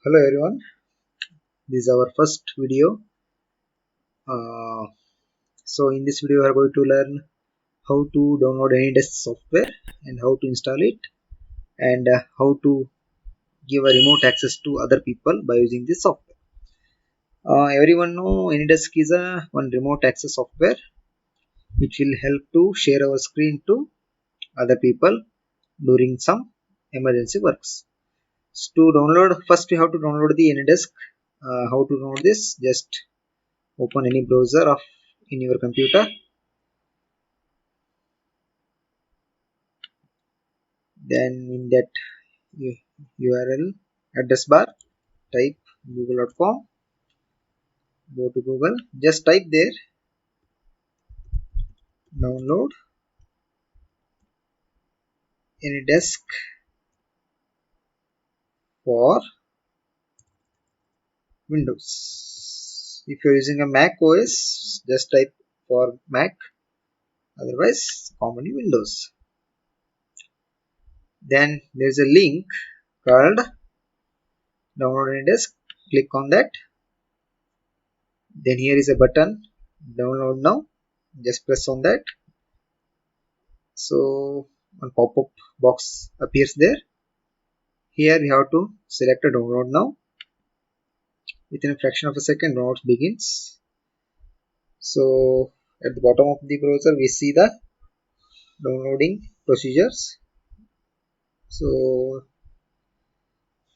Hello everyone, this is our first video. Uh, so in this video we are going to learn how to download Anydesk software and how to install it, and how to give a remote access to other people by using this software. Everyone know Anydesk is a one remote access software which will help to share our screen to other people during some emergency works. So to download, first we have to download the Anydesk. How to download this? Just open any browser of in your computer, then in that URL address bar type google.com. Go to Google, just type there download Anydesk for Windows. If you're using a Mac OS, just type for Mac, otherwise commonly Windows. Then there's a link called download Anydesk. Click on that. Then here is a button download now. Just press on that. So one pop-up box appears there. Here we have to select a download now. Within a fraction of a second, download begins. So at the bottom of the browser we see the downloading procedures. So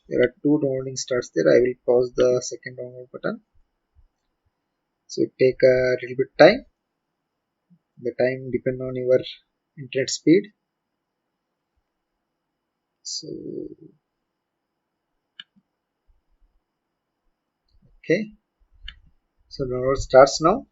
there are two downloading starts there. I will pause the second download button. So it take a little bit time. The time depends on your internet speed. So okay, so download starts now.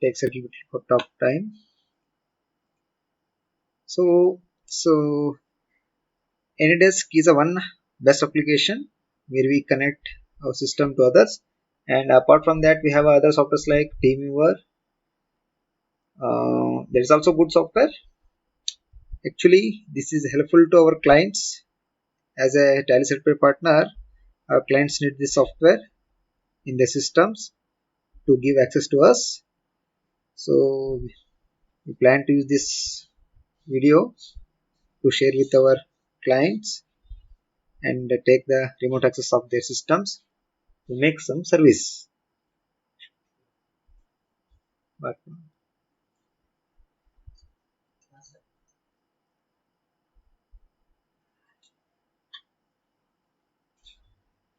Takes a little bit of time. So Anydesk is a one best application where we connect our system to others, and apart from that we have other softwares like Teamweaver. There is also good software. Actually, this is helpful to our clients. As a tele software partner, our clients need this software in their systems to give access to us. So we plan to use this video to share with our clients and take the remote access of their systems to make some service. But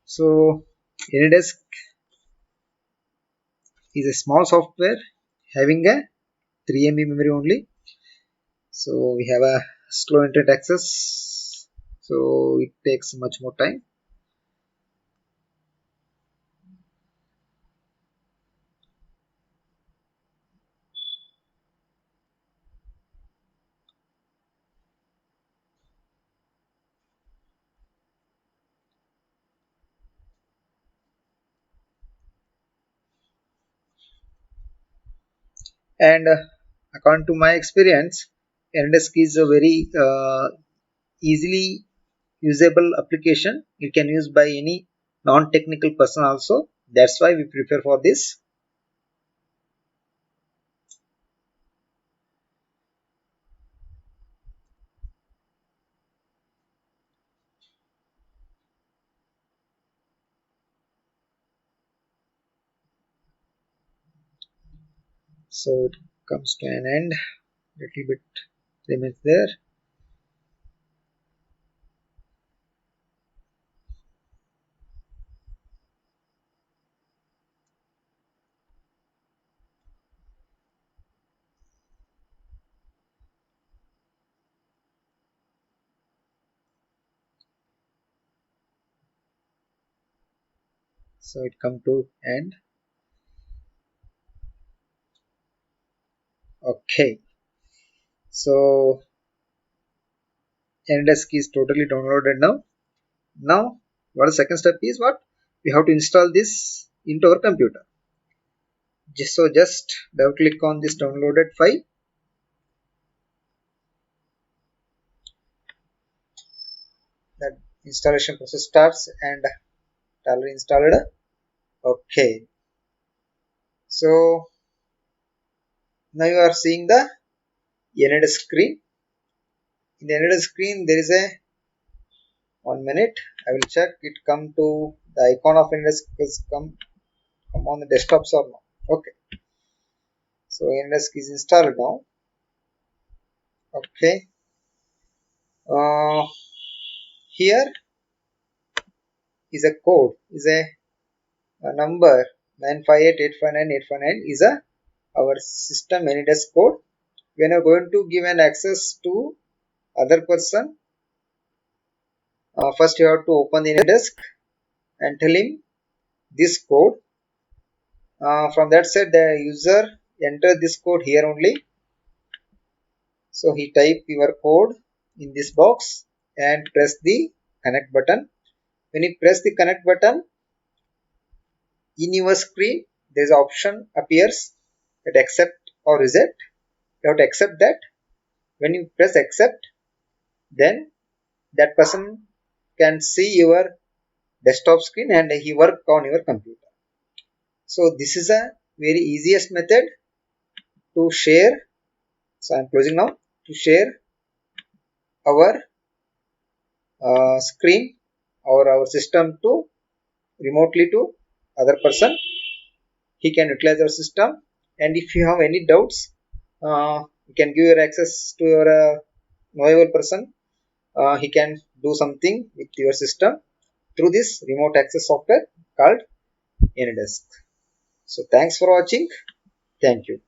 so Anydesk is a small software having a 3 MB memory only. So we have a slow internet access. So it takes much more time. And according to my experience, Anydesk is a very easily usable application. It can use by any non-technical person also. That's why we prefer for this. So it comes to an end. Little bit remains there. So it come to end. Okay. So Anydesk is totally downloaded now. Now what the second step is what? we have to install this into our computer. Just double click on this downloaded file. That installation process starts and it already installed. Okay, so now you are seeing the Anydesk screen. In the Anydesk screen there is a 1 minute. I will check it come to the icon of Anydesk has come on the desktops or not. Okay, so Anydesk is installed now. Okay, here is a code, is a number 958859859 is a our system Anydesk code. When you are going to give an access to other person, first you have to open the Anydesk and tell him this code. From that side the user enter this code here only. So he type your code in this box and press the connect button. When you press the connect button, in your screen there is option appears that accept or reject. You have to accept that. When you press accept, then that person can see your desktop screen and he work on your computer. So this is a very easiest method to share. So I am closing now, to share our screen or our system to remotely to other person. He can utilize our system, and if you have any doubts, you can give your access to your knowable person. He can do something with your system through this remote access software called Anydesk. So thanks for watching. Thank you.